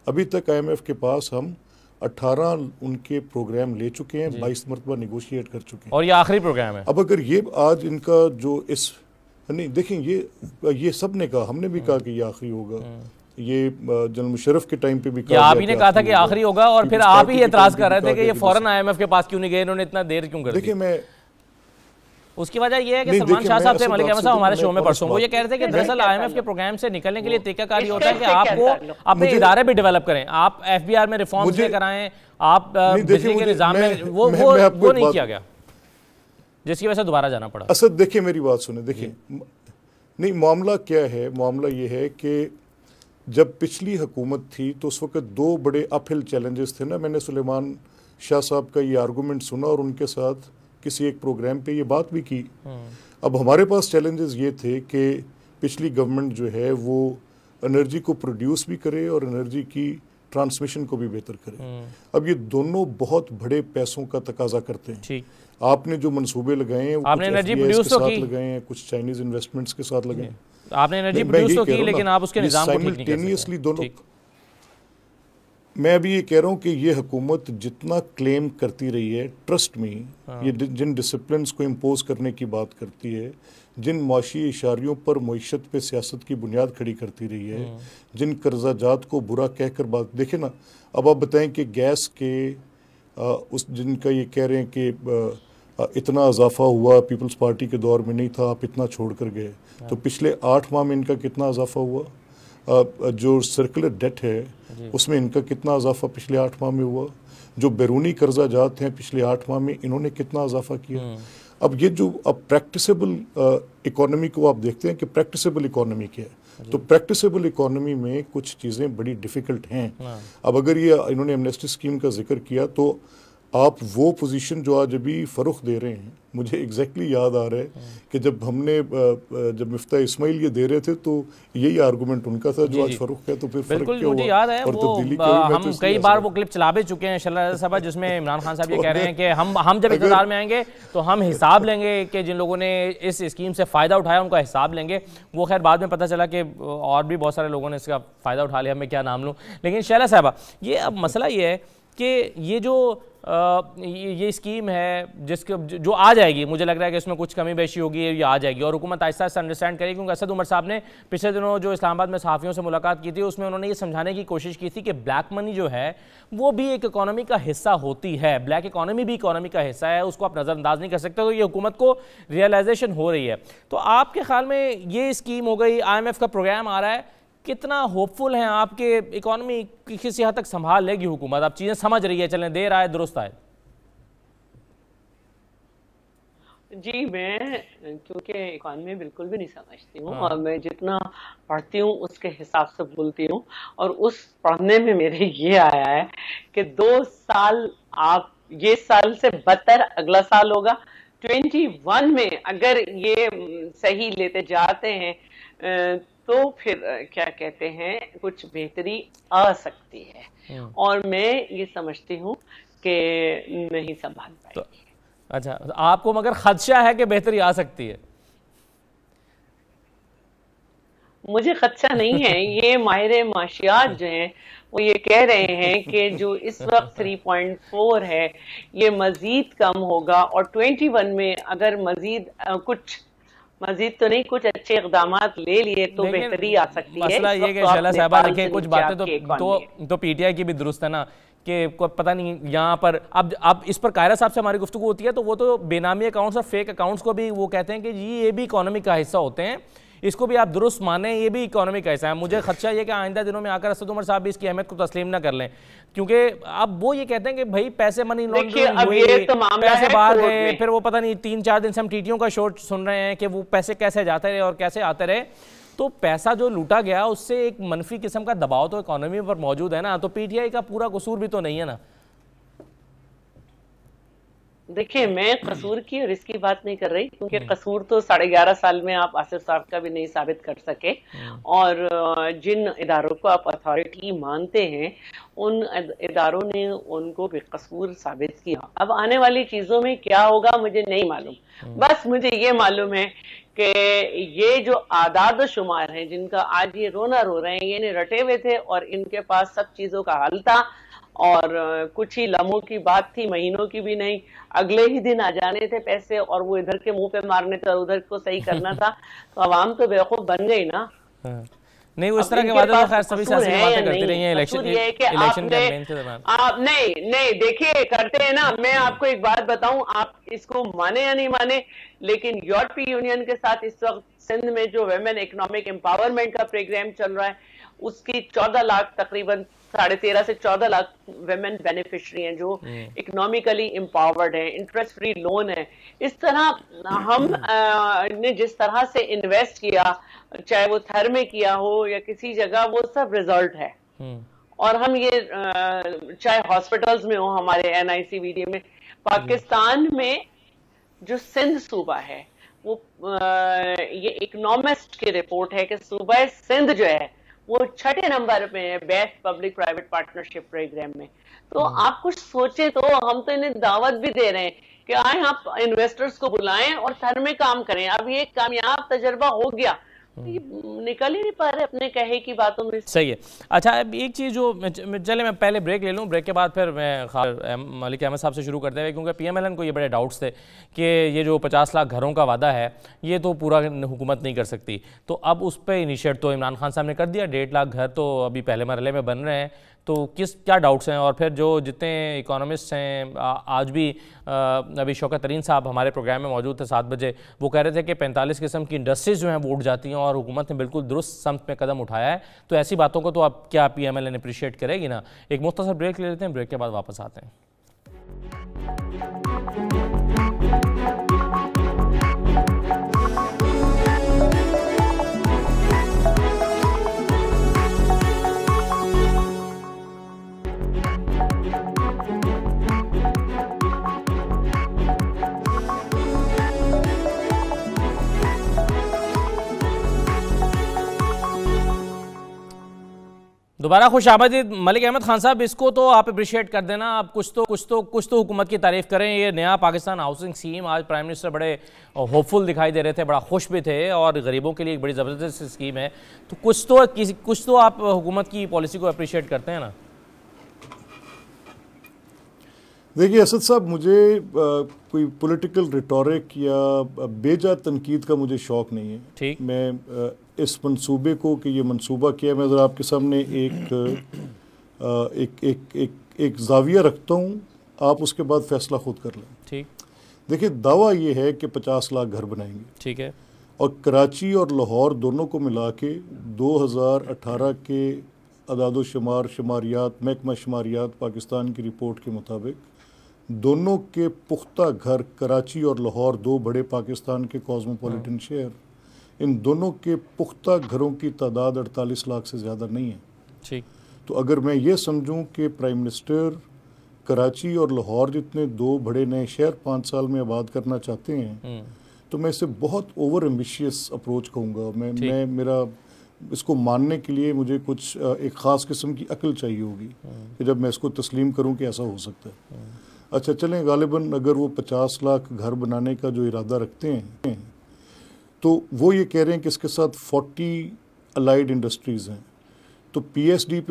अभी तक IMF के पास हम 18 उनके प्रोग्राम ले चुके हैं, 22 मरतबा निगोशिएट कर चुके हैं, और ये आखिरी प्रोग्राम है। अब अगर ये आज इनका जो इस नहीं देखें, ये सब ने कहा, हमने भी कहा कि ये आखिरी होगा, ये जनरल मुशर्रफ के टाइम पे भी कहा, आप ही ने कहा था कि आखिरी होगा, और फिर आप ही एतराज कर रहे थे कि ये फौरन IMF के पास क्यों नहीं गए, इन्होंने इतना देर क्यों कर दी। देखिए, मैं उसकी वजह यह है कि सलमान शाह साहब से मलिक अहमद साहब हमारे शो में परसों वो ये कह रहे थे कि दरअसल IMF के प्रोग्राम से निकलने के लिए तरीकाकार ये होता है कि आपको अपने इदारे भी डेवलप करें, आप FBR में रिफॉर्म्स लेकर आएं, आप बिजली के निजाम में वो नहीं किया गया, जिसकी वजह से दोबारा जाना पड़ा। असद देखिए, मेरी बात सुने, देखिए नहीं, मामला क्या है, मामला ये है कि जब पिछली हुकूमत थी तो उस वक्त 2 बड़े अपहिल चैलेंजेस थे ना। मैंने सुलेमान शाह साहब का ये आर्गूमेंट सुना और उनके साथ किसी एक प्रोग्राम पे ये बात भी की। अब हमारे पास चैलेंजेस ये थे कि पिछली गवर्नमेंट जो है वो एनर्जी को प्रोड्यूस भी करे और एनर्जी की ट्रांसमिशन को भी बेहतर करे। अब ये दोनों बहुत बड़े पैसों का तकाजा करते हैं। आपने जो मंसूबे लगाए हैं, आपने एनर्जी प्रोड्यूस तो की, लगाए हैं, कुछ चाइनीज इन्वेस्टमेंट्स के साथ लगाए, आपने एनर्जी प्रोड्यूस तो की, लेकिन आप उसके निजाम को ठीक नहीं कर सकते। दोनों मैं अभी ये कह रहा हूँ कि ये हुकूमत जितना क्लेम करती रही है, ट्रस्ट में ये जिन डिसिप्लिन को इम्पोज करने की बात करती है, जिन माशी इशारियों पर मईशत पे सियासत की बुनियाद खड़ी करती रही है, जिन कर्जाजात को बुरा कहकर बात, देखे ना, अब आप बताएं कि गैस के उस जिनका ये कह रहे हैं कि इतना इजाफा हुआ पीपल्स पार्टी के दौर में नहीं था, आप इतना छोड़ कर गए, तो पिछले 8 माह में इनका कितना इजाफा हुआ? जो सर्कुलर डेट है उसमें इनका कितना इजाफा पिछले 8 माह में हुआ? जो बैरूनी कर्जा जात हैं पिछले 8 माह में इन्होंने कितना इजाफा किया? अब ये जो अब प्रैक्टिसेबल इकोनॉमी को आप देखते हैं कि प्रैक्टिसेबल इकोनॉमी क्या है, तो प्रैक्टिसेबल इकोनॉमी में कुछ चीज़ें बड़ी डिफ़िकल्ट हैं। अब अगर ये इन्होंने एमनेस्टी स्कीम का जिक्र किया तो आप वो पोजीशन जो आज अभी फ़रुख दे रहे हैं, मुझे एग्जैक्टली याद आ रहा है कि जब हमने जब मिफ्ता इस्माइल ये दे रहे थे तो यही आर्गूमेंट उनका था जो आज फ़रुख है, तो फिर बिल्कुल मुझे याद है वो हम कई बार वो क्लिप चला भी चुके हैं शर्ला साहब, जिसमें इमरान खान साहब ये कह रहे हैं कि हम जब इक़्तिदार में आएंगे तो हम हिसाब लेंगे कि जिन लोगों ने इस स्कीम से फ़ायदा उठाया उनका हिसाब लेंगे। वो खैर बाद में पता चला कि और भी बहुत सारे लोगों ने इसका फ़ायदा उठा लिया, मैं क्या नाम लूँ। लेकिन शर्ला साहब, ये अब मसला ये है कि ये जो ये स्कीम है जिसके जो आ जाएगी, मुझे लग रहा है कि इसमें कुछ कमी बेशी होगी, ये आ जाएगी और हुकूमत आहिस्ता आहिस्ता अंडरस्टैंड करेगी। क्योंकि असद उमर साहब ने पिछले दिनों जो इस्लामाबाद में सहाफ़ियों से मुलाकात की थी उसमें उन्होंने ये समझाने की कोशिश की थी कि ब्लैक मनी जो है वो भी एक इकॉनमी का हिस्सा होती है, ब्लैक इकॉनमी भी इकॉनमी का हिस्सा है, उसको आप नज़रअंदाज नहीं कर सकते। तो ये हुकूमत को रियलाइजेशन हो रही है। तो आपके ख्याल में ये स्कीम हो गई, IMF का प्रोग्राम आ रहा है, कितना होपफुल हैं आपके इकॉनमी किसी हद तक संभाल लेगी हुकूमत? आप चीज़ें समझ रही है, चलें देर आए दुरुस्त आए। जी, मैं क्योंकि इकॉनमी बिल्कुल भी नहीं समझती हूँ और मैं जितना पढ़ती हूँ उसके हिसाब से बोलती हूँ, और उस पढ़ने में मेरे ये आया है कि 2 साल आप ये साल से बदतर अगला साल होगा। 21 में अगर ये सही लेते जाते हैं तो फिर क्या कहते हैं कुछ बेहतरी आ सकती है, और मैं ये समझती हूँ कि नहीं संभाल पाएगी। अच्छा, आपको मगर खदशा है कि बेहतरी आ सकती है? मुझे खदशा नहीं है। ये माहिर माशियात जो हैं वो ये कह रहे हैं कि जो इस वक्त 3.4 है ये मजीद कम होगा, और 21 में अगर मजीद तो नहीं, कुछ अच्छे इक़दाम ले लिए तो बेहतरी आ सकती है। मसला ये कि शैला साहबा देखिए कुछ बातें तो PTI की भी दुरुस्त है ना, कि पता नहीं यहाँ पर अब इस पर कायरा साहब से हमारी गुफ्तगू होती है तो वो तो बेनामी अकाउंट्स और फेक अकाउंट्स को भी वो कहते हैं कि जी ये भी इकोनॉमी का हिस्सा होते हैं, इसको भी आप दुरुस्त माने, ये भी इकोनॉमी का हिस्सा है। मुझे खदशा ये कि आइंदा दिनों में आकर असद उमर साहब भी इसकी अहमियत को तस्लीम ना कर लें, क्योंकि अब वो ये कहते हैं कि भाई पैसे मनी लॉन्ड्रिंग हुई, पैसे बाहर गए, फिर वो पता नहीं 3-4 दिन से हम TTO का शोर सुन रहे हैं कि वो पैसे कैसे जाते रहे और कैसे आते रहे। तो पैसा जो लूटा गया उससे एक मनफी किस्म का दबाव तो इकोनॉमी पर मौजूद है ना, तो PTI का पूरा कसूर भी तो नहीं है ना। देखिए, मैं कसूर की और इसकी बात नहीं कर रही, क्योंकि कसूर तो 11.5 साल में आप आसिफ साहब का भी नहीं साबित कर सके, और जिन इदारों को आप अथॉरिटी मानते हैं उन इदारों ने उनको बेकसूर साबित किया। अब आने वाली चीजों में क्या होगा मुझे नहीं मालूम, बस मुझे ये मालूम है कि ये जो आदाद शुमार हैं जिनका आज ये रोना रो रहे हैं, ये नहीं रटे हुए थे और इनके पास सब चीजों का हल था, और कुछ ही लम्हों की बात थी, महीनों की भी नहीं, अगले ही दिन आ जाने थे पैसे और वो इधर के मुंह पे मारने थे और उधर को सही करना था। तो अवाम तो बेवकूफ बन गई ना। नहीं, वो इस तरह के वादे तो खैर सभी सियासी बातें करती रही हैं इलेक्शन कैंपेन के दौरान। आप नहीं देखिए करते हैं ना। मैं आपको एक बात बताऊं, आप इसको माने या नहीं माने, लेकिन यूरोपीय यूनियन के साथ इस वक्त सिंध में जो वुमेन इकोनॉमिक एम्पावरमेंट का प्रोग्राम चल रहा है उसकी 14 लाख तकरीबन 13.5 से 14 लाख वुमेन बेनिफिशियरी हैं जो इकोनॉमिकली एम्पावर्ड है, इंटरेस्ट फ्री लोन है। इस तरह हम ने जिस तरह से इन्वेस्ट किया, चाहे वो थर में किया हो या किसी जगह, वो सब रिजल्ट है। और हम ये चाहे हॉस्पिटल्स में हो, हमारे NICVD में, पाकिस्तान में जो सिंध सूबा है वो ये इकोनॉमिस्ट की रिपोर्ट है कि सूबा सिंध जो है वो 6ठे नंबर पे है best public private partnership programme में। तो आप कुछ सोचे, तो हम तो इन्हें दावत भी दे रहे हैं कि आए आप इन्वेस्टर्स को बुलाएं और थर में काम करें। अब ये कामयाब तजर्बा हो गया निकल ही नहीं पा रहे अपने कहे की बातों में। सही है। अच्छा, अब एक चीज़ जो चले मैं पहले ब्रेक ले लूँ, ब्रेक के बाद फिर मैं मलिक अहमद साहब से शुरू करते हुए, क्योंकि PMLN को ये बड़े डाउट्स थे कि ये जो 50 लाख घरों का वादा है ये तो पूरा हुकूमत नहीं कर सकती, तो अब उस पर इनिशिएट तो इमरान खान साहब ने कर दिया, 1.5 लाख घर तो अभी पहले मरहले में बन रहे हैं, तो क्या डाउट्स हैं? और फिर जो जितने इकोनॉमिस्ट हैं आज भी अभी शौकत तरीन साहब हमारे प्रोग्राम में मौजूद थे 7 बजे, वो कह रहे थे कि 45 किस्म की इंडस्ट्रीज जो हैं वो उठ जाती हैं और हुकूमत ने बिल्कुल दुरुस्त समत में कदम उठाया है। तो ऐसी बातों को तो अब क्या PMLN अप्रिशिएट करेगी ना? एक मुख्तसर ब्रेक ले लेते हैं, ब्रेक के बाद वापस आते हैं। दोबारा खुश आमदीद मलिक अहमद खान साहब, इसको तो आप अप्रिशिएट कर देना, आप कुछ तो हुकूमत की तारीफ करें। ये नया पाकिस्तान हाउसिंग स्कीम, आज प्राइम मिनिस्टर बड़े होपफुल दिखाई दे रहे थे, बड़ा खुश भी थे, और गरीबों के लिए एक बड़ी ज़बरदस्त स्कीम है, तो कुछ तो आप हुकूमत की पॉलिसी को अप्रिशिएट करते हैं ना? देखिए असद साहब, मुझे कोई पॉलिटिकल रिटोरिक या बेजा तनकीद का मुझे शौक़ नहीं है। ठीक, मैं इस मंसूबे को कि ये मंसूबा किया, मैं ज़रा आपके सामने एक जाविया रखता हूँ, आप उसके बाद फैसला खुद कर लें। ठीक, देखिए दावा ये है कि 50 लाख घर बनाएंगे, ठीक है, और कराची और लाहौर दोनों को मिला के 2018 के अदादो शुमार शुमारियात, महकमा शुमारियात पाकिस्तान की रिपोर्ट के मुताबिक दोनों के पुख्ता घर, कराची और लाहौर, दो बड़े पाकिस्तान के कॉस्मोपॉलिटन शहर, इन दोनों के पुख्ता घरों की तादाद 48 लाख से ज़्यादा नहीं है। ठीक, तो अगर मैं ये समझूं कि प्राइम मिनिस्टर कराची और लाहौर जितने दो बड़े नए शहर 5 साल में आबाद करना चाहते हैं, तो मैं इसे बहुत ओवर एम्बिशियस अप्रोच कहूँगा। मैं मेरा इसको मानने के लिए मुझे कुछ एक ख़ास किस्म की अक्ल चाहिए होगी कि जब मैं इसको तस्लीम करूँ कि ऐसा हो सकता है। अच्छा चलें, गालिबन अगर वो 50 लाख घर बनाने का जो इरादा रखते हैं, तो वो ये कह रहे हैं कि इसके साथ 40 अलाइड इंडस्ट्रीज़ हैं, तो PSDP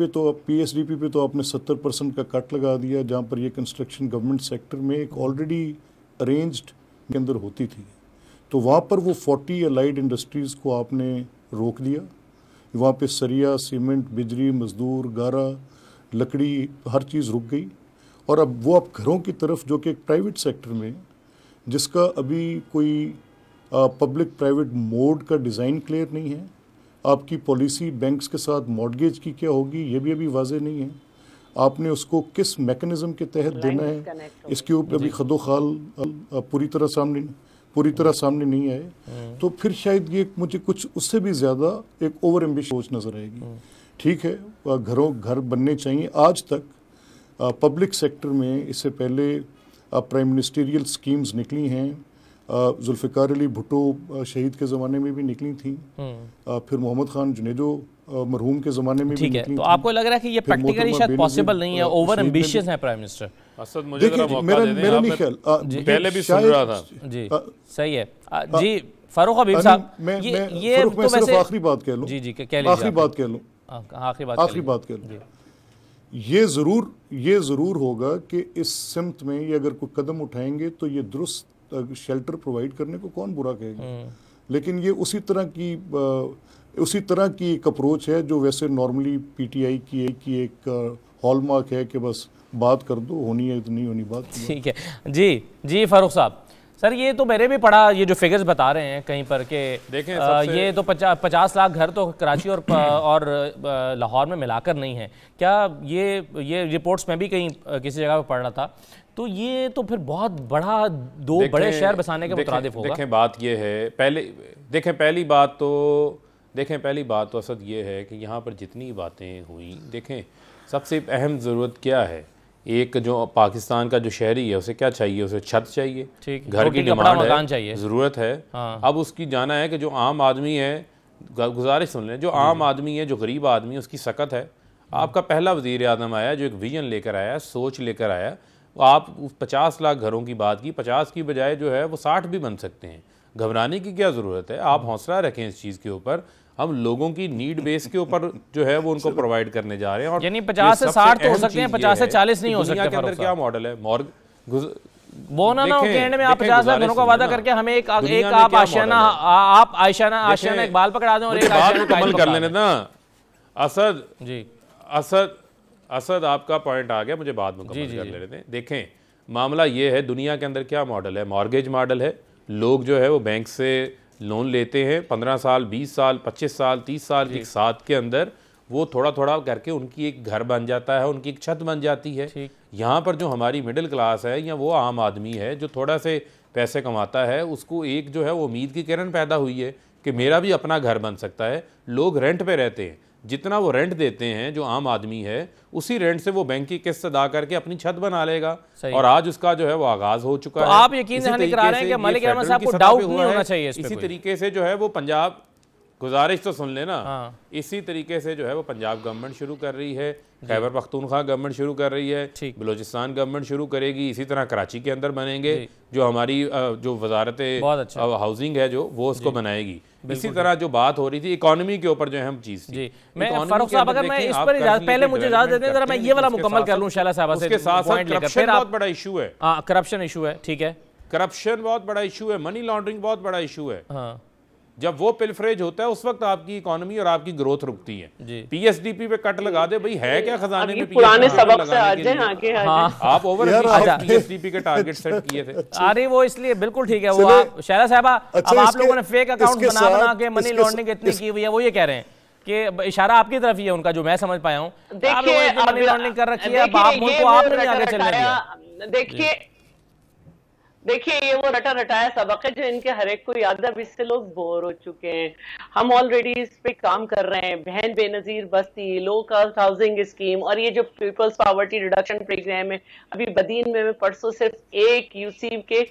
पे तो आपने 70% का कट लगा दिया, जहाँ पर ये कंस्ट्रक्शन गवर्नमेंट सेक्टर में एक ऑलरेडी अरेंज्ड के अंदर होती थी, तो वहाँ पर वो 40 अलाइड इंडस्ट्रीज़ को आपने रोक दिया। वहाँ पे सरिया, सीमेंट, बिजली, मजदूर, गारा, लकड़ी, हर चीज़ रुक गई, और अब वो आप घरों की तरफ, जो कि एक प्राइवेट सेक्टर में, जिसका अभी कोई पब्लिक प्राइवेट मोड का डिज़ाइन क्लियर नहीं है, आपकी पॉलिसी बैंक्स के साथ मॉर्गेज की क्या होगी ये भी अभी वाजे नहीं है, आपने उसको किस मैकेनिज्म के तहत देना है इसके ऊपर अभी खदोखाल पूरी तरह सामने नहीं आए। तो फिर शायद ये मुझे कुछ उससे भी ज़्यादा एक ओवर एम्बिशियस सोच नज़र आएगी। ठीक है, घर बनने चाहिए। आज तक पब्लिक सेक्टर में इससे पहले प्राइम मिनिस्टीरियल स्कीम्स निकली हैं, जुल्फ़िकार अली भुट्टो शहीद के ज़माने में भी निकली थी, फिर मोहम्मद खान जुनेजो मरहूम के ज़माने में भी निकली थी। तो आपको लग रहा है कि ये प्रैक्टिकली शायद पॉसिबल नहीं है, ओवर एम्बिशियस है प्राइम मिनिस्टर? असद मुझे जरा मौका दे दें, आपने पहले भी सुन रहा था जी। सही है जी। फारूक हबीब साहब, ये तो सिर्फ आखिरी बात कह लूं, आखिरी बात कह लूं, ये ज़रूर होगा कि इस सिमत में ये अगर कोई कदम उठाएंगे तो ये दुरुस्त शेल्टर प्रोवाइड करने को कौन बुरा कहेगा, लेकिन ये उसी तरह की एक अप्रोच है जो वैसे नॉर्मली PTI की एक हॉलमार्क है कि बस बात कर दो, होनी है तो नहीं होनी बात। ठीक है जी फारूक साहब। सर ये तो मैंने भी पढ़ा, ये जो फिगर्स बता रहे हैं कहीं पर के देखें ये तो 50 लाख घर तो कराची और लाहौर में मिलाकर नहीं है क्या? ये रिपोर्ट्स में भी कहीं किसी जगह पर पढ़ रहा था, तो ये तो फिर बहुत बड़ा दो बड़े शहर बसाने के मुताबिक होगा। देखें बात ये है, पहली बात तो असद ये है कि यहाँ पर जितनी बातें हुई, देखें सबसे अहम ज़रूरत क्या है, एक जो पाकिस्तान का जो शहरी है उसे क्या चाहिए, उसे छत चाहिए, घर की डिमांड है, ज़रूरत है। अब उसकी जाना है कि जो आम आदमी है, गुजारिश सुन लें, जो आम आदमी है, जो गरीब आदमी है, उसकी सकत है। आपका पहला वज़ीर आज़म आया जो एक विजन लेकर आया, सोच लेकर आया, आप 50 लाख घरों की बात की, 50 की बजाय जो है वो 60 भी बन सकते हैं। घबराने की क्या ज़रूरत है, आप हौसला रखें इस चीज़ के ऊपर। हम लोगों की नीड बेस के ऊपर जो है वो उनको प्रोवाइड करने जा रहे हैं। और यानी 50 से 60 तो हो सकते हैं, 50 से 40 नहीं हो सकते। दुनिया के अंदर क्या मॉडल है, वो ना के एंड में आप 50 लाख दोनों का वादा करके हमें एक आप आशियाना एक बाल पकड़ा दें और एक मुकम्मल कर लेने ना। असद जी, असद आपका पॉइंट आ गया, मुझे बात मुकम्मल कर लेने दें। देखें मामला ये है, दुनिया के अंदर क्या मॉडल है, मॉर्गेज मॉडल है। लोग जो है वो बैंक से लोन लेते हैं 15 साल 20 साल 25 साल 30 साल के साथ के अंदर वो थोड़ा थोड़ा करके उनकी एक घर बन जाता है, उनकी एक छत बन जाती है। यहाँ पर जो हमारी मिडिल क्लास है या वो आम आदमी है जो थोड़ा से पैसे कमाता है, उसको एक जो है वो उम्मीद की किरण पैदा हुई है कि मेरा भी अपना घर बन सकता है। लोग रेंट पे रहते हैं, जितना वो रेंट देते हैं जो आम आदमी है, उसी रेंट से वो बैंक की किस्त अदा करके अपनी छत बना लेगा। और आज उसका जो है वो आगाज हो चुका है। आप यकीन करा रहे हैं कि मलिक अहमद साहब को डाउट नहीं होना चाहिए इस पे। इसी तरीके से जो है वो पंजाब, गुजारिश तो सुन लेना, इसी तरीके से जो है वो पंजाब गवर्नमेंट शुरू कर रही है, खैबर पख्तूनख्वा गवर्नमेंट शुरू कर रही है, बलूचिस्तान गवर्नमेंट शुरू करेगी, इसी तरह कराची के अंदर बनेंगे, जो हमारी जो वजारत हाउसिंग है जो वो उसको बनाएगी। इसी तरह जो बात हो रही थी इकोनॉमी के ऊपर जो अहम चीज थी, मैं फारूक साहब अगर मैं इस पर पहले मुझे इजाजत देते हैं, जरा मैं ये वाला मुकम्मल कर लूं शैला साहब से। उसके साथ साथ करप्शन बहुत बड़ा इशू है। करप्शन इशू है, ठीक है, करप्शन बहुत बड़ा इशू है, मनी लॉन्ड्रिंग बहुत बड़ा इशू है। जब वो पिलफरेज होता है उस वक्त आपकी इकोनॉमी और आपकी ग्रोथ रुकती है। पीएसडीपी पे कट लगा दे, भाई है क्या खजाने में? पुराने सबक से आ जाए आगे। आप ओवर पीएसडीपी के टारगेट सेट किए थे। अरे वो इसलिए बिल्कुल ठीक है। वो शैला साहबा, अब आप लोगों ने फेक अकाउंट बना के मनी लॉन्ड्रिंग इतनी की हुई है, वो ये कह रहे हैं कि इशारा आपकी तरफ ही है उनका, जो मैं समझ पाया हूँ। आप लोगों ने मनी लॉन्ड्रिंग कर रखी है, बाप मुल्क को आपने आगे चलने दिया। देखिए ये वो रटा रटाया सबक है जो इनके हर एक को याद है। अब इससे लोग बोर हो चुके हैं। हम ऑलरेडी इस पे काम कर रहे हैं। बहन बेनजीर बस्ती, लो कास्ट हाउसिंग स्कीम और ये जो पीपल्स पॉवर्टी रिडक्शन प्रोग्राम है, अभी बदीन में मैं परसों सिर्फ एक यूसी के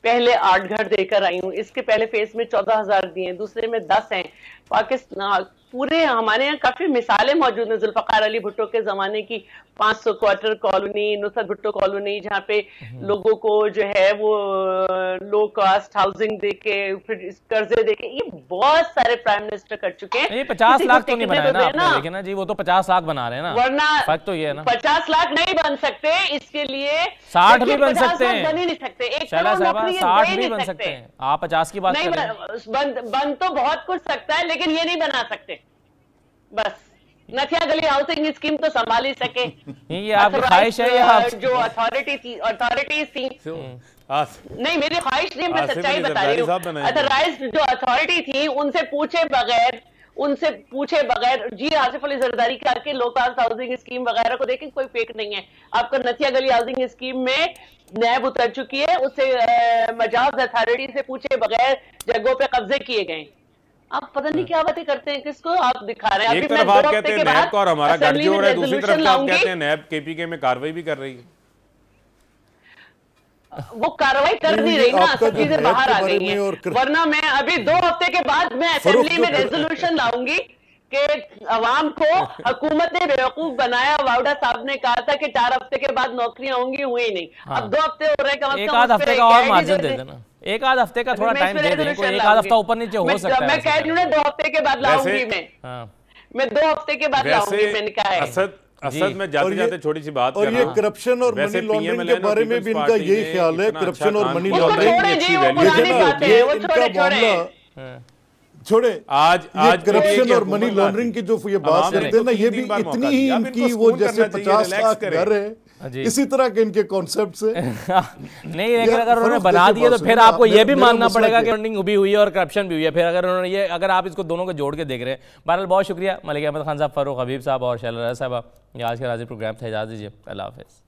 पहले 8 घर देकर आई हूँ। इसके पहले फेज में 14,000 दिए, दूसरे में 10 हैं। पाकिस्तान पूरे हमारे यहाँ काफी मिसालें मौजूद हैं। जुल्फकार अली भुट्टो के जमाने की 500 quarter colony, Nusrat Bhutto colony, जहाँ पे लोगों को जो है वो लो कास्ट हाउसिंग देके फिर कर्जे देके, ये बहुत सारे प्राइम मिनिस्टर कर चुके हैं। ये 50 लाख तो नहीं बनाया ना आपने, लेकिन ना जी वो तो 50 लाख बना रहे हैं ना, वरना फर्क तो ये है ना 50 लाख नहीं बन सकते। इसके लिए 60 भी बन सकते हैं, बन ही नहीं सकते। 60 भी बन सकते हैं। आप 50 की बात कर रहे हैं। बन तो बहुत कुछ सकता है, लेकिन ये नहीं बना सकते। बस नथिया गली हाउसिंग स्कीम तो संभाल ही सके। ये आपकी ख्वाहिश है या जो अथॉरिटीज थी नहीं, मेरी ख्वाहिश नहीं, मैं सच्चाई बता रही हूँ। अथॉराइज्ड जो अथॉरिटी थी उनसे पूछे बगैर जी आसिफ अली जरदारी के आके लो कास्ट हाउसिंग स्कीम वगैरह को देखें, कोई फेक नहीं है। आपका नथिया गली हाउसिंग स्कीम में नैब उतर चुकी है, उससे मजाज अथॉरिटी से पूछे बगैर जगहों पे कब्जे किए गए। आप पता नहीं क्या बातें करते हैं, किसको आप दिखा रहे हैं। एक तरफ आप कहते हैं नैब का और हमारा गठजोड़ है, दूसरी तरफ आप कहते हैं नैब केपीके में कार्रवाई भी कर रही है। वो कार्रवाई कर नहीं रही ना, सब चीजें बाहर आ गई हैं। वरना मैं अभी 2 हफ्ते के बाद मैं असेंबली में रेजोल्यूशन लाऊंगी कि अवाम को हुकूमत ने बेवकूफ बनाया। वाउडा साहब ने कहा था कि 4 हफ्ते के बाद नौकरियां होंगी, हुई नहीं। अब 2 हफ्ते हो रहे हैं, एक आध हफ्ते का और मार्जिन दे देना, एक आध हफ्ते का थोड़ा टाइम दे दें, कोई एक आध हफ्ता ऊपर नीचे हो सकता है। मैं कह रही हूँ 2 हफ्ते के बाद लाऊंगी मैं 2 हफ्ते के बाद लाऊंगी। मैंने कहा है असद में जाते छोटी सी बात और ये करप्शन और मनी लॉन्ड्रिंग के बारे में भी इनका यही ख्याल है। करप्शन और मनी लॉन्ड्रिंग इनका मामला छोड़े। आज करप्शन और मनी लॉन्ड्रिंग की जो ये बात करते हैं ना, ये भी इतनी ही इनकी वो जैसे 50 लाख घर है, इसी तरह के इनके कॉन्सेप्ट से नहीं। लेकिन अगर उन्होंने बना दिए तो फिर आपको ये भी मानना पड़ेगा कि लॉन्ड्रिंग भी हुई है और करप्शन भी हुई है। फिर अगर उन्होंने ये, अगर आप इसको दोनों को जोड़ के देख रहे हैं। बहरहाल बहुत शुक्रिया मलिक अहमद खान साहब, फारूक हबीब साहब और शैला राजा साहब। ये आज का राजी प्रोग्राम था, इजाज़त दीजिए, अल्लाह हाफ़िज़।